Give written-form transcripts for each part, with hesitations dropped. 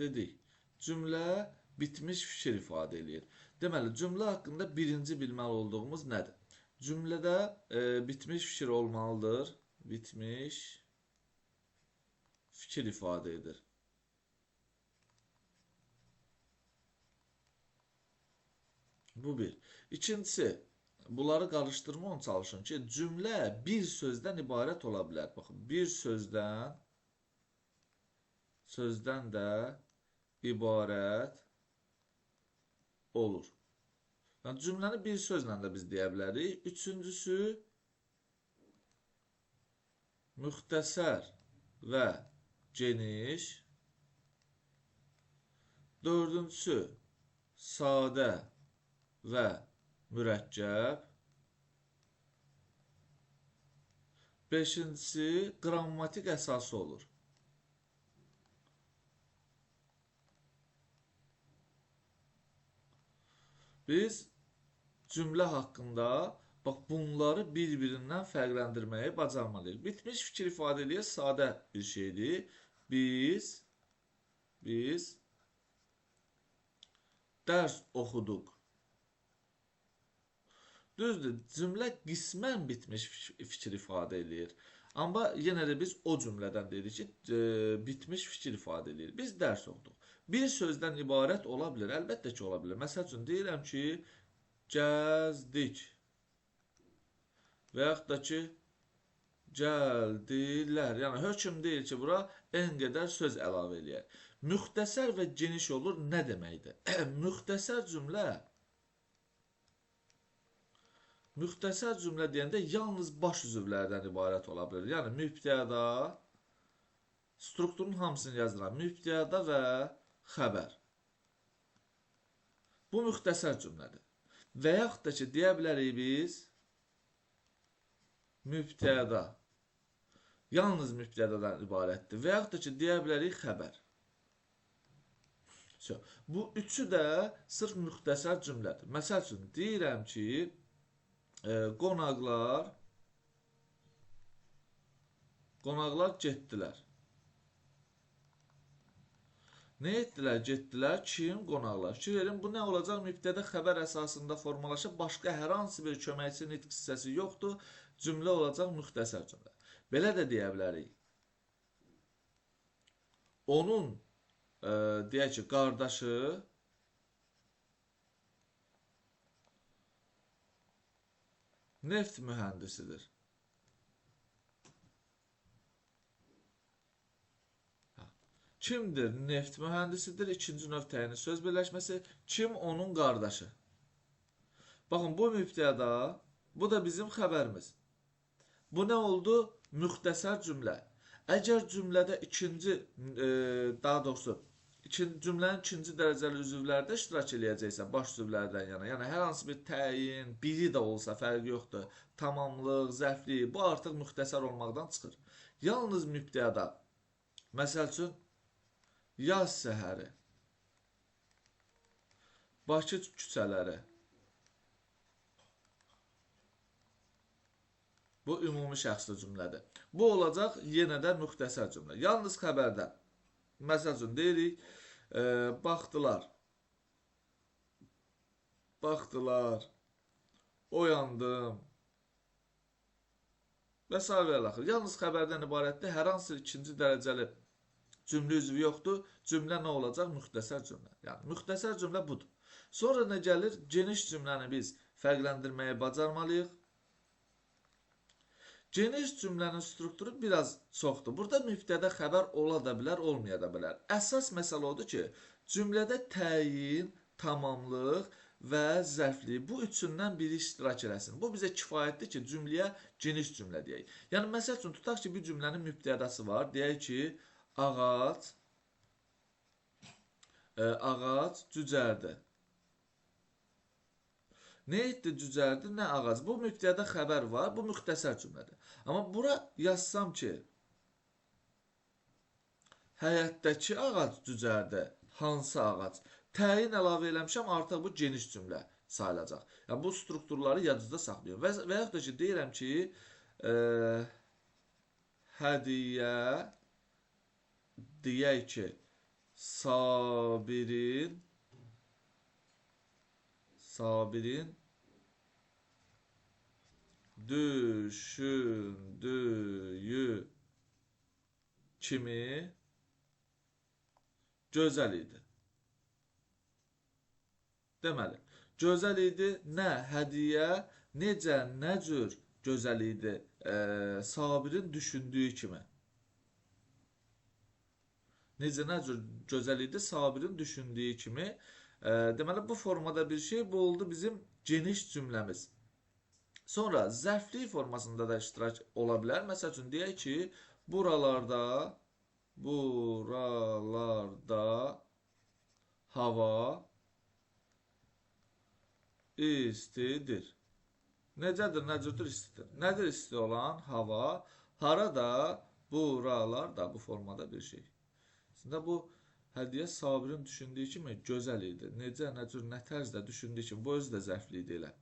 dedik. Cümlə bitmiş fikir ifadə eləyir. Deməli, cümlə haqqında birinci bilməli olduğumuz nədir? Cümlədə bitmiş fikir olmalıdır. Bitmiş fikir ifadə edir. Bu bir. İkincisi, bunları qarışdırmaya çalışın ki, cümlə bir sözdən ibarət ola bilər. Baxın, bir sözdən də ibarət olur. Yəni, cümləni bir sözlə də biz deyə bilərik. Üçüncüsü, müxtəsər və geniş. Dördüncüsü, sadə və mürəkkəb. Beşincisi, qrammatik əsası olur. Biz cümlə haqqında bunları bir-birindən fərqləndirməyi bacarmalıyıq. Bitmiş fikir ifadə edir, sadə bir şeydir. Biz dərs oxuduq. Düzdür, cümlə qismən bitmiş fikir ifadə edir. Amma yenə də biz o cümlədən dedik ki, bitmiş fikir ifadə edir. Biz dərs oxuduq. Bir sözdən ibarət ola bilər, əlbəttə ki, ola bilər. Məsəl üçün, deyirəm ki, gəzdik və yaxud da ki, gəldilər. Yəni, hökm deyil ki, bura en qədər söz əlavə eləyək. Müxtəsər və geniş olur, nə deməkdir? Müxtəsər cümlə deyəndə yalnız baş üzvlərdən ibarət ola bilər. Yəni, mübtəda, strukturun hamısını yazıram. Mübtəda və xəbər. Bu müxtəsər cümlədir. Və yaxud da ki, deyə bilərik biz, mübtəda, yalnız mübtədadan ibarətdir. Və yaxud da ki, deyə bilərik xəbər. Bu üçü də sırf müxtəsər cümlədir. Məsəl üçün, deyirəm ki, qonaqlar getdilər. Nə etdilər? Getdilər. Kim? Qonaqlar. Fikir verin, bu nə olacaq? Mübtədə xəbər əsasında formalaşıb, başqa hər hansı bir köməkçi nitq hissəsi yoxdur. Cümlə olacaq müxtəsər cümlə. Belə də deyə bilərik. Onun, deyək ki, qardaşı neft mühəndisidir. Kimdir? Neft mühəndisidir. İkinci növ təyini söz birləşməsi. Kim? Onun qardaşı. Baxın, bu mübtəda, bu da bizim xəbərimiz. Bu nə oldu? Müxtəsər cümlə. Əgər cümlədə cümlənin ikinci dərəcəli üzvlərdə iştirak eləyəcəksə, baş üzvlərdən yana, yəni hər hansı bir təyin, biri də olsa, fərqi yoxdur, tamamlıq, zərflik, bu artıq müxtəsər olmaqdan çıxır. Yalnız mübtəda, məsəl üçün, yaz səhəri, Bakı küçələri. Bu, ümumi şəxsli cümlədir. Bu olacaq yenə də müxtəsər cümlə. Yalnız xəbərdən. Məsəl üçün, deyirik, baxdılar, oyandım və s. Yalnız xəbərdən ibarətdir. Hər hansı ikinci dərəcəli cümlə üzvü yoxdur. Cümlə nə olacaq? Müxtəsər cümlə. Yəni, müxtəsər cümlə budur. Sonra nə gəlir? Geniş cümləni biz fərqləndirməyə bacarmalıyıq. Geniş cümlənin strukturu biraz çoxdur. Burada mübtədə xəbər ola da bilər, olmaya da bilər. Əsas məsələ odur ki, cümlədə təyin, tamamlıq və zərflik bu üçündən biri iştirak eləsin. Bu bizə kifayətdir ki, cümləyə geniş cümlə deyək. Yəni, məsəl üçün, tutaq ki, bir cümlənin mübtədası var. Deyək ki, ağac cücərdi. Nə etdi? Cücərdi, nə ağac. Bu mübtədə xəbər var, bu müxtəsər cümlədir. Amma bura yazsam ki, həyətdəki ağac cücərdi, hansı ağac? Təyin əlavə eləmişəm, artıq bu geniş cümlə sayılacaq. Yəni, bu strukturları yadınızda saxlayın. Və yaxud da ki, deyirəm ki, hədiyyə, deyək ki, sabirin düşündüyü kimi gözəl idi. Deməli, gözəl idi, nə hədiyyə, necə, nə cür gözəl idi, sabirin düşündüyü kimi. Necə, nə cür gözəl idi, sabirin düşündüyü kimi. Deməli, bu formada bir şey, bu oldu bizim geniş cümləmiz. Sonra, zərflik formasında da iştirak ola bilər. Məsəl üçün, deyək ki, buralarda hava istidir. Necədir, nə cürdür istidir? Nədir isti olan? Hava. Harada? Buralarda. Bu formada bir şey. Aslında bu hədiyyə sabirin düşündüyü kimi gözəl idi. Necə, nə cür, nə tərzdə düşündüyü kimi. Bu özü də zərflik deyilə.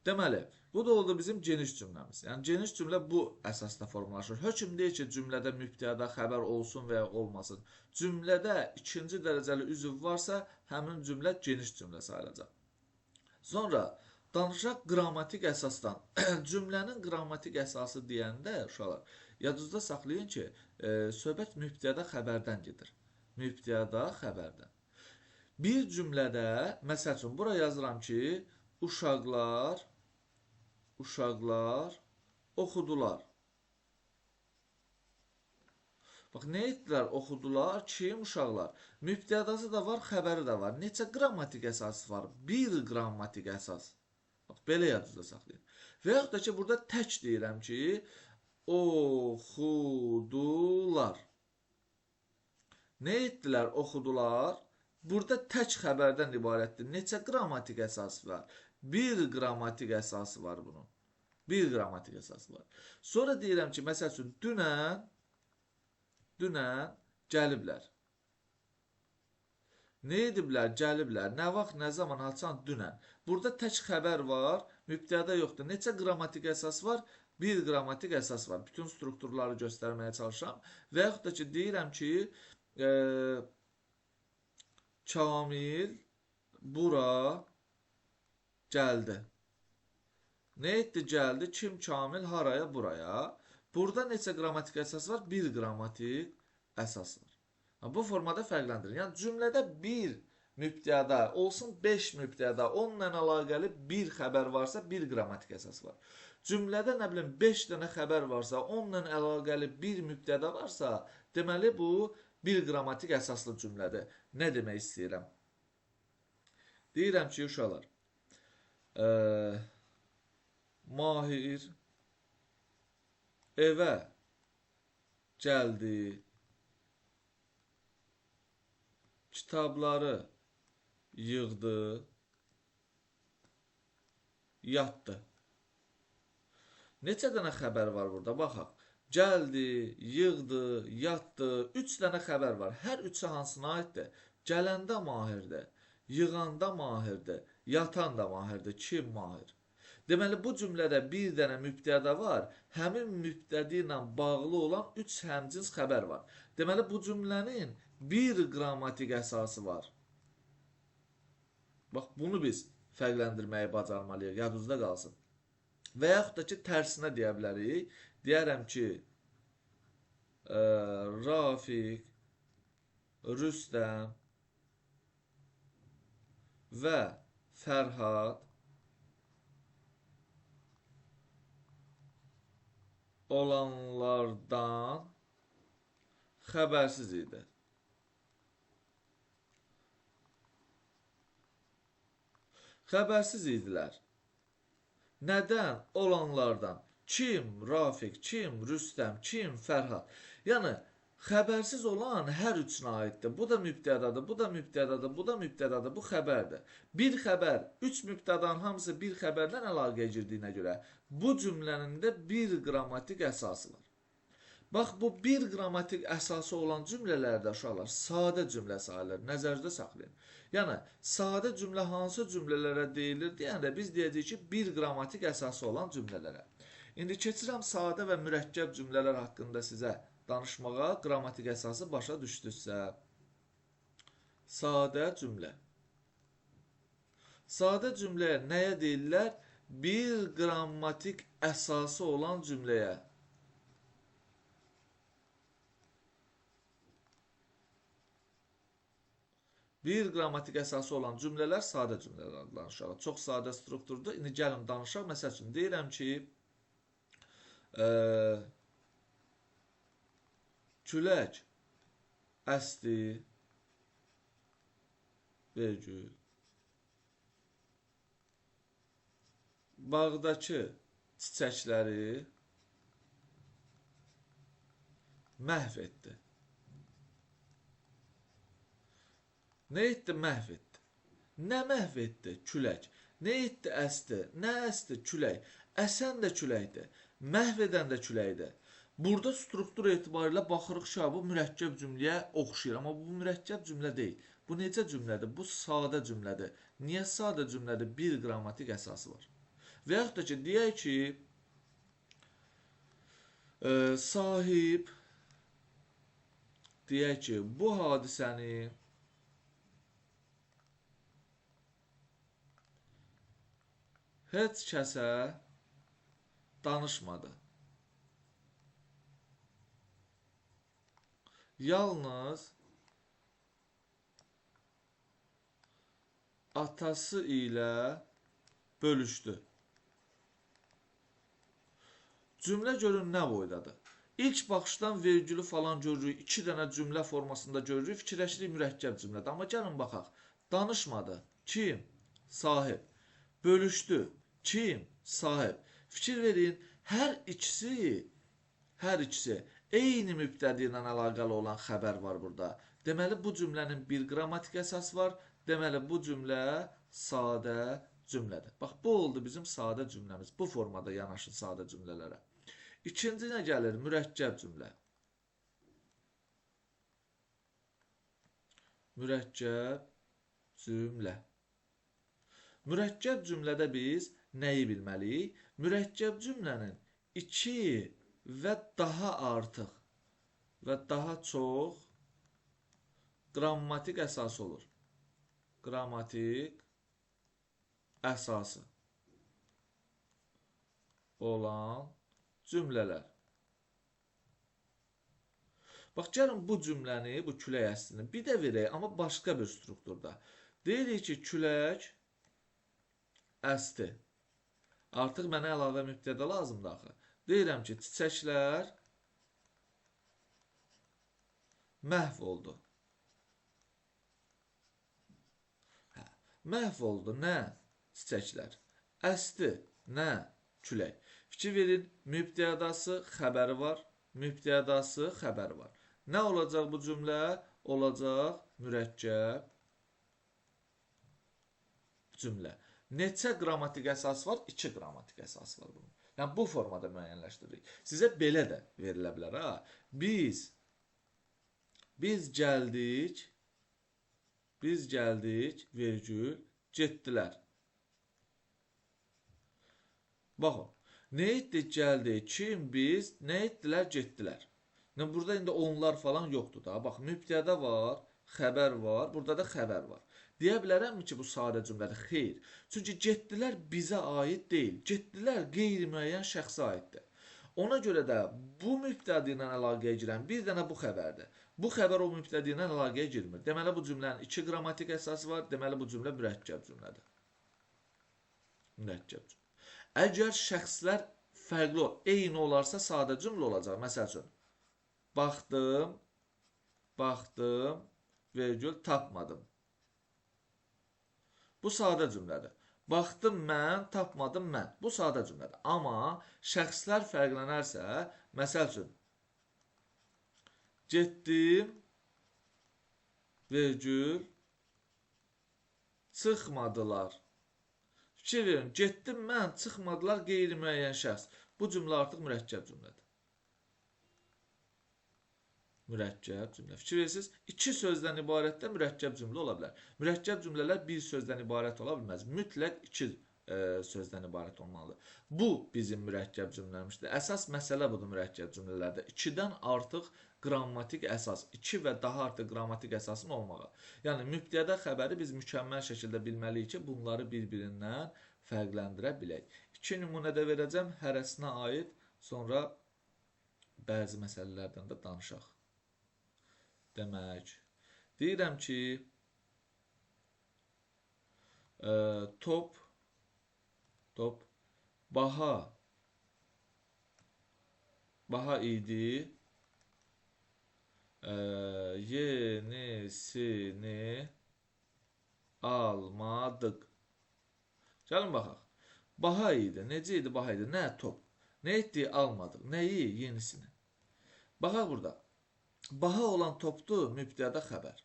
Deməli, bu da oldu bizim geniş cümləmiz. Yəni, geniş cümlə bu əsasda formalaşır. Hökm deyir ki, cümlədə mübtəda xəbər olsun və ya olmasın. Cümlədə ikinci dərəcəli üzv varsa, həmin cümlə geniş cümlə sayılacaq. Sonra, danışaq qrammatik əsasdan. Cümlənin qrammatik əsası deyəndə, uşaqlar, yadınızda saxlayın ki, söhbət mübtəda xəbərdən gedir. Mübtəda xəbərdən. Bir cümlədə, məsəl üçün, bura yazıram ki, uşaqlar oxudular. Bax, nə etdilər? Oxudular, kim? Uşaqlar. Mübtədası da var, xəbəri də var. Neçə qrammatik əsas var? Bir qrammatik əsas. Bax, belə yadınızda saxlayın. Və yaxud da ki, burada tək deyirəm ki, oxudular. Nə etdilər? Oxudular. Burada tək xəbərdən ibarətdir. Neçə qrammatik əsas var? Bir qrammatik əsası var bunun. Bir qrammatik əsası var. Sonra deyirəm ki, məsəl üçün, dünən gəliblər. Nə ediblər? Gəliblər. Nə vaxt, nə zaman, haçan? Dünən. Burada tək xəbər var, mübtəda yoxdur. Neçə qrammatik əsas var? Bir qrammatik əsas var. Bütün strukturları göstərməyə çalışıram. Və yaxud da ki, deyirəm ki, Kamil bura gəldi. Nə etdi? Gəldi. Kim? Kamil haraya? Buraya. Burada neçə qrammatik əsas var? Bir qrammatik əsas var. Bu formada fərqləndirir. Yəni, cümlədə bir mübtəda olsun, 5 mübtəda, onunla əlaqəli bir xəbər varsa, bir qrammatik əsas var. Cümlədə, nə bilim, 5 dənə xəbər varsa, onunla əlaqəli bir mübtəda varsa, deməli, bu bir qrammatik əsaslı cümlədir. Nə demək istəyirəm? Deyirəm ki, uşaqlar, Mahir evə gəldi, kitabları yığdı, yatdı. Neçə dənə xəbər var burada? Baxaq. Gəldi, yığdı, yatdı. 3 dənə xəbər var. Hər üçü hansına aiddir? Gələndə Mahirdir, yığanda Mahirdir, yatan da Mahirdir. Kim Mahir? Deməli, bu cümlədə bir dənə mübtəda var. Həmin mübtədi ilə bağlı olan 3 həmcins xəbər var. Deməli, bu cümlənin bir qrammatik əsası var. Bax, bunu biz fərqləndirməyi bacarmalıyıq. Yadınızda qalsın. Və yaxud da ki, tərsinə deyə bilərik. Deyərəm ki, Rafiq, Rüstəm və Fərhad olanlardan xəbərsiz idi. Xəbərsiz idilər. Nədən? Olanlardan. Kim? Rafiq, kim? Rüstəm, kim? Fərhad. Yəni, xəbərsiz olan hər üçünə aiddir. Bu da mübtədadır, bu da mübtədadır, bu da mübtədadır, bu xəbərdir. Bir xəbər, 3 mübtədanın hamısı bir xəbərdən əlaqəyə girdiyinə görə bu cümlənin də bir qrammatik əsası var. Bax, bu bir qrammatik əsası olan cümlələrdə uşaqlar sadə cümlə sayılır. Nəzərdə saxlayın. Yəni, sadə cümlə hansı cümlələrə deyilir deyəndə biz deyəcəyik ki, bir qrammatik əsası olan cümlələrə. İndi keçirəm sadə və mürəkkəb cümlələr haqqında sizə danışmağa, qrammatik əsası başa düşdünüzsə. Sadə cümlə. Sadə cümləyə nəyə deyirlər? Bir qrammatik əsası olan cümləyə. Bir qrammatik əsası olan cümlələr sadə cümlələr adlanır. Çox sadə strukturdur. İndi gəlin danışaq. Məsəl üçün deyirəm ki, külək əsdi, vergül, bağdakı çiçəkləri məhv etdi. Nə etdi? Məhv etdi. Nə məhv etdi? Külək. Nə etdi? Əsdi. Nə əsdi? Külək. Əsən də küləkdir. Məhv edən də küləkdir. Burada struktur etibarilə baxırıq ki, bu mürəkkəb cümləyə oxşayır. Amma bu mürəkkəb cümlə deyil. Bu necə cümlədir? Bu sadə cümlədir. Niyə sadə cümlədir? Bir qrammatik əsası var. Və yaxud da ki, deyək ki, sahib, deyək ki, bu hadisəni heç kəsə danışmadı. Yalnız atası ilə bölüşdü. Cümlə görün nə boydadır? İlk baxışdan vergülü falan görürük, 2 dənə cümlə formasında görürük, fikirləşirik mürəkkəb cümlədir. Amma gəlin baxaq, danışmadı. Kim? Sahib. Bölüşdü. Kim? Sahib. Fikir verin, hər ikisi eyni mübtədi ilə əlaqəli olan xəbər var burada. Deməli, bu cümlənin bir qrammatik əsas var. Deməli, bu cümlə sadə cümlədir. Bax, bu oldu bizim sadə cümləmiz. Bu formada yanaşır sadə cümlələrə. İkinci nə gəlir? Mürəkkəb cümlə. Mürəkkəb cümlə. Mürəkkəb cümlədə biz nəyi bilməliyik? Mürəkkəb cümlənin 2 və daha artıq və daha çox qrammatik əsası olur. Qrammatik əsası olan cümlələr. Bax, gəlin bu cümləni, bu külək əslini bir də verək, amma başqa bir strukturda. Deyirik ki, külək əsdi. Artıq mənə əlavə mübtədə lazımdır axı. Deyirəm ki, çiçəklər məhv oldu. Məhv oldu. Nə? Çiçəklər. Əsdi. Nə? Külək. Fikir verin, mübtədası xəbəri var. Mübtədası xəbəri var. Nə olacaq bu cümlə? Olacaq mürəkkəb cümlə. Neçə qrammatik əsas var? 2 qrammatik əsas var bunun. Yəni, bu formada müəyyənləşdiririk. Sizə belə də verilə bilər. Biz gəldik, vergül, getdilər. Baxın, nə etdik, gəldik, kim, biz, nə etdilər, getdilər. Burada indi onlar falan yoxdur da. Bax, mübtədə var, xəbər var, burada da xəbər var. Deyə bilərəmmi ki, bu sadə cümlədir? Xeyr. Çünki getdilər bizə aid deyil. Getdilər qeyri-müəyyən şəxsə aiddir. Ona görə də bu mübtədi ilə əlaqəyə girən bir dənə bu xəbərdir. Bu xəbər o mübtədi ilə əlaqəyə girmir. Deməli, bu cümlənin 2 qrammatik əsası var. Deməli, bu cümlə mürəkkəb cümlədir. Mürəkkəb cümlə. Əgər şəxslər fərqli, eyni olarsa sadə cümlə olacaq. Məsəl üçün, baxdım, vergül, tapmadım. Bu sadə cümlədir. Baxdım mən, tapmadım mən. Bu sadə cümlədir. Amma şəxslər fərqlənərsə, məsəl üçün, getdim, vergül, çıxmadılar. Fikir verin, getdim mən, çıxmadılar, qeyri-müəyyən şəxs. Bu cümlə artıq mürəkkəb cümlədir. Mürəkkəb cümlə. Fikir verirsiniz, 2 sözdən ibarətdə mürəkkəb cümlə ola bilər. Mürəkkəb cümlələr bir sözdən ibarət ola bilməz. Mütləq 2 sözdən ibarət olmalıdır. Bu bizim mürəkkəb cümləmizdir. Əsas məsələ budur mürəkkəb cümlələrdə. 2-dən artıq qrammatik əsas, 2 və daha artıq qrammatik əsasın olmağı. Yəni mübtəda xəbəri biz mükəmməl şəkildə bilməliyik ki, bunları bir-birindən fərqləndirə bilək. 2 nümunədə verəcəm, hərəsinə aid, sonra bəzi məsələlərdən də danışaq. Demək, deyirəm ki, top baha idi, yenisini almadıq. Gəlin baxaq. Baha idi. Necə idi baha idi? Nə top? Nə etdik? Almadıq. Nəyi? Yenisini. Baxaq burada. Baha olan topdur, mübtəda xəbər.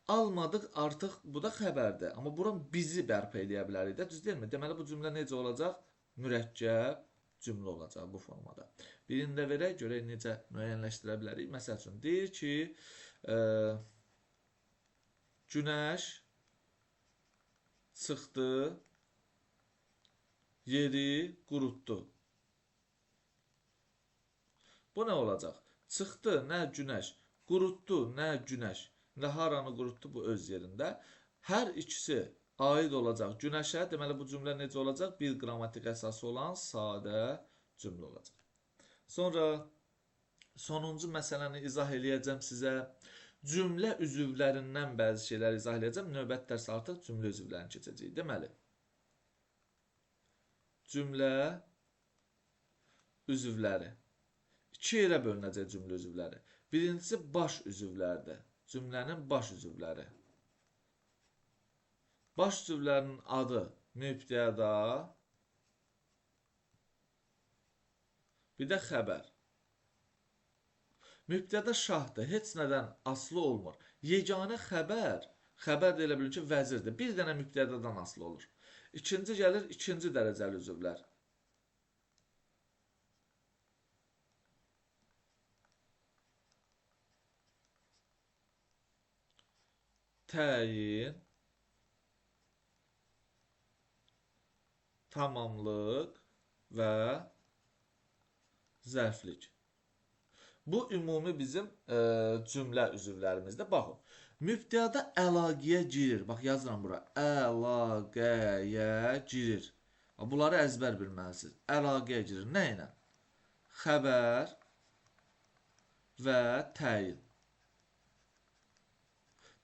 Almadıq artıq bu da xəbərdir. Amma buram bizi bərpa edə bilərik də, düz deyilmi? Deməli bu cümlə necə olacaq? Mürəkkəb cümlə olacaq bu formada. Birini də verək, görək necə müəyyənləşdirə bilərik. Məsəl üçün deyir ki, günəş çıxdı, yeri qurutdu. Bu nə olacaq? Çıxdı, nə günəş, qurutdu, nə günəş. İndi haranı qurutdu bu öz yerində. Hər ikisi aid olacaq günəşə. Deməli bu cümlə necə olacaq? Bir qrammatik əsası olan sadə cümlə olacaq. Sonra sonuncu məsələni izah eləyəcəm sizə. Cümlə üzvlərindən bəzi şeylər izah eləyəcəm. Növbət dərsi artıq cümlə üzvlərini keçəcəyik. Deməli, cümlə üzvləri. 2 yerə bölünəcək cümlə üzvləri. Birincisi baş üzvlərdir. Cümlənin baş üzvləri. Baş üzvlərinin adı mübtəda, bir də xəbər. Mübtəda şahdır, heç nədən asılı olmur. Yeganə xəbər də elə bilin ki, vəzirdir. Bir dənə mübtədadan asılı olur. İkinci gəlir, ikinci dərəcəli üzvlər. Təyin, tamamlıq və zərflik. Bu ümumi bizim cümlə üzvlərimizdir. Baxın, mübtəda əlaqəyə girir. Bax, yazıram bura. Əlaqəyə girir. Bunları əzbər bilməlisiniz. Əlaqəyə girir. Nə ilə? Xəbər və təyin.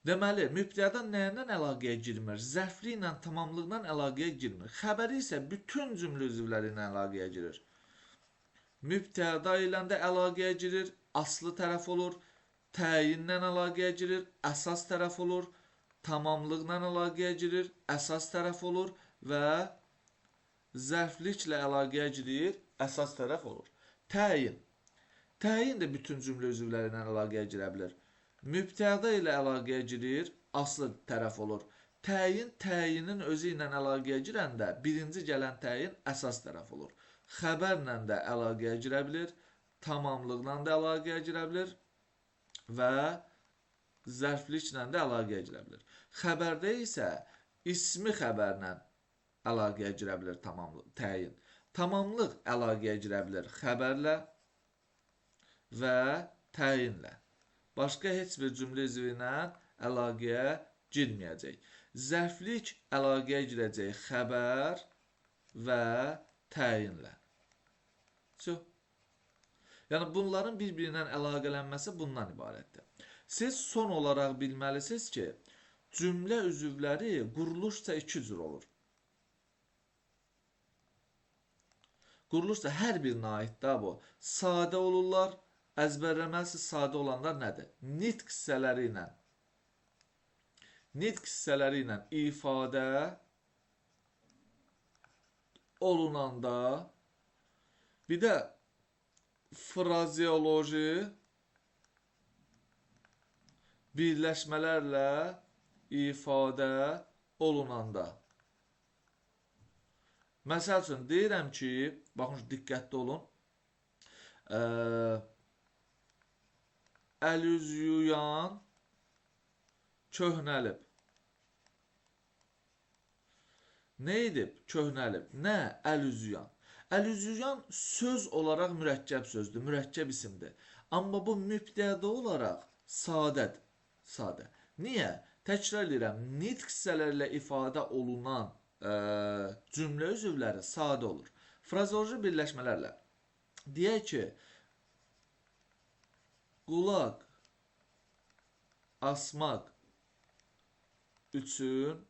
Deməli, mübtəda nəyindən əlaqəyə girmir? Zərfliklə, tamamlıqla əlaqəyə girmir. Xəbəri isə bütün cümlə üzvləri ilə əlaqəyə girir. Mübtəda ilə də əlaqəyə girir, aslı tərəf olur. Təyinlə əlaqəyə girir, əsas tərəf olur. Tamamlıqla əlaqəyə girir, əsas tərəf olur. Və zərfliklə əlaqəyə girir, əsas tərəf olur. Təyin. Təyin də bütün cümlə üzvləri ilə əlaqəyə girə bilir. Mübtəda ilə əlaqəyə girir, aslı tərəf olur. Təyin, təyinin özü ilə əlaqəyə girəndə birinci gələn təyin əsas tərəf olur. Xəbərlə də əlaqəyə girə bilir, tamamlıqla da əlaqəyə girə bilir və zərfliklə də əlaqəyə girə bilir. Xəbərdə isə ismi xəbərlə əlaqəyə girə bilir təyin. Tamamlıq əlaqəyə girə bilir xəbərlə və təyinlə. Başqa heç bir cümlə üzvü ilə əlaqəyə girməyəcək. Zərflik əlaqəyə girəcək xəbər və təyinlə. Yəni, bunların bir-birindən əlaqələnməsi bundan ibarətdir. Siz son olaraq bilməlisiniz ki, cümlə üzvləri quruluşca 2 cür olur. Quruluşca hər birinə aiddir bu. Sadə olurlar. Əzbərləməlisiz sadə olanlar nədir? Nitq hissələri ilə ifadə olunanda, bir də frazeoloji birləşmələrlə ifadə olunanda. Məsəl üçün, deyirəm ki, baxın, diqqətli olun. Əl-üz yuyan köhnəlib. Nə edib? Köhnəlib. Nə? Əlüzyan. Əlüzyan söz olaraq mürəkkəb sözdür, mürəkkəb isimdir. Amma bu mübtəda olaraq sadədir. Sadə. Niyə? Təkrar edirəm, nitq hissələrlə ifadə olunan cümlə üzvləri sadə olur. Frazoloji birləşmələrlə. Deyək ki, qulaq asmaq üçün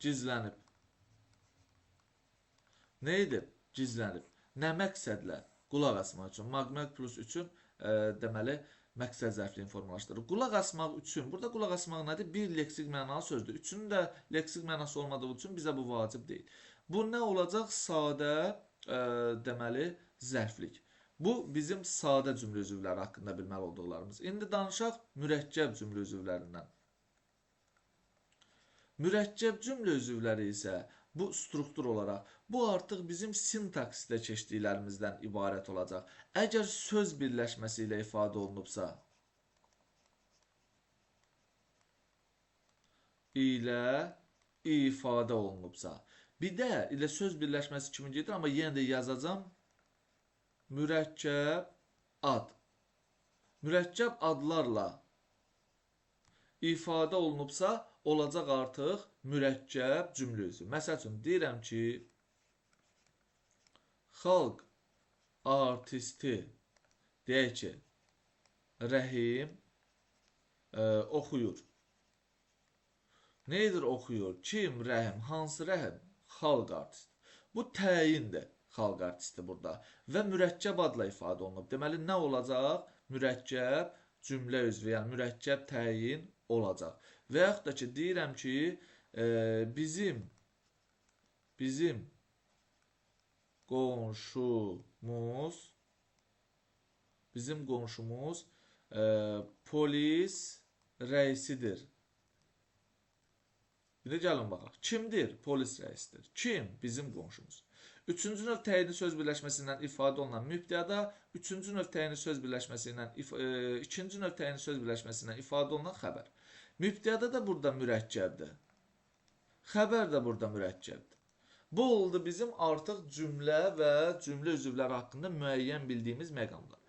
gizlənib. Nə edib? Gizlənib. Nə məqsədlə? Qulaq asmaq üçün. Maqmaq plus üçün deməli məqsəd zərfliyin formalaşdırır. Qulaq asmaq üçün. Burada qulaq asmaq nədir? Bir leksik mənalı sözdür. Üçünün də leksik mənası olmadığı üçün bizə bu vacib deyil. Bu nə olacaq? Sadə deməli zərflik. Bu bizim sadə cümlə üzvləri haqqında bilməli olduqlarımız. İndi danışaq mürəkkəb cümlə üzvlərindən. Mürəkkəb cümlə üzvləri isə bu struktur olaraq, bu artıq bizim sintaksdə keçdiklərimizdən ibarət olacaq. Əgər söz birləşməsi ilə ifadə olunubsa, ilə ifadə olunubsa, bir də ilə söz birləşməsi kimi gedir, amma yenə də yazacam mürəkkəb ad. Mürəkkəb adlarla ifadə olunubsa, olacaq artıq mürəkkəb cümlə üzvü. Məsəl üçün, deyirəm ki, xalq artisti, deyək ki, Rəhim oxuyur. Nə edir oxuyur? Kim? Rəhim. Hansı Rəhim? Xalq artisti. Bu təyindir xalq artisti burada. Və mürəkkəb adla ifadə olunub. Deməli, nə olacaq? Mürəkkəb cümlə üzvü, yəni mürəkkəb təyin olacaq. Və yaxud da ki, deyirəm ki, bizim qonşumuz polis rəisidir. Bir də gəlin baxaq. Kimdir? Polis rəisidir. Kim? Bizim qonşumuz. Üçüncü növ təyini söz birləşməsi ilə ifadə olunan mübtəda, üçüncü növ təyini söz birləşməsi ilə, ikinci növ təyini söz birləşməsi ilə ifadə olunan xəbər. Mübtəda da burada mürəkkəbdir. Xəbər də burada mürəkkəbdir. Bu oldu bizim artıq cümlə və cümlə üzvləri haqqında müəyyən bildiyimiz məqamlar.